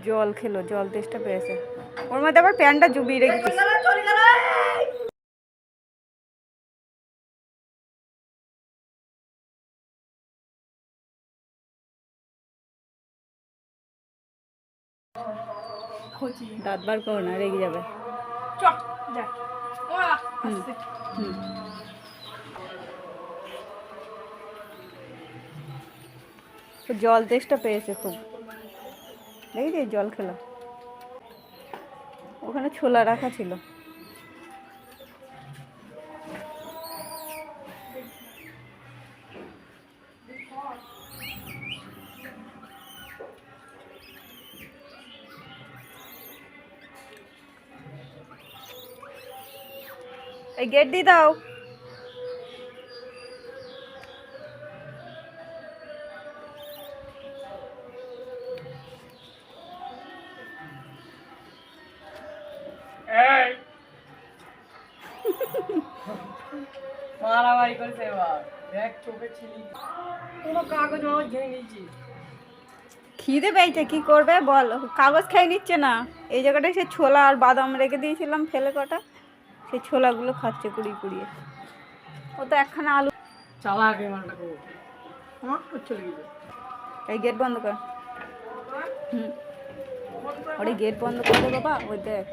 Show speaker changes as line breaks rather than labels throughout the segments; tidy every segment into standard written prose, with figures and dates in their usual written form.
জল খেলো, জল তেষ্টা পেয়েছে। ওর মধ্যে আবার প্যান্টটা জুবিয়ে রেখেছি। দাঁত বার করো না, রেগে যাবে। জল তেষ্টা পেয়েছে খুব, দেখি জল খেলো। ওখানে ছোলা রাখা ছিল। এই গেট দিয়ে দাও।
মারামারি করেছে এবার, দেখ চোখে ছিলি পুরো কাগজ মাগজ ঘেয়ে নিয়েছি।
খিদে পেয়েছে, কি করবে বল? কাগজ খেয়ে নিচ্ছে না, এই জায়গাটায় সে ছোলা আর বাদাম রেখে দিয়েছিলাম ফেলে কটা, সেই ছোলাগুলো খাচ্ছে কুড়িয়ে কুড়িয়ে। ও তো একখানা আলু
চালা আগে মারটা করবো, আমার তো চলে গেছে।
এই গেট বন্ধ কর। ওরে গেট বন্ধ করে দে বাবা। ওই দেখ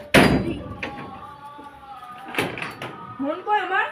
মন কই আমার।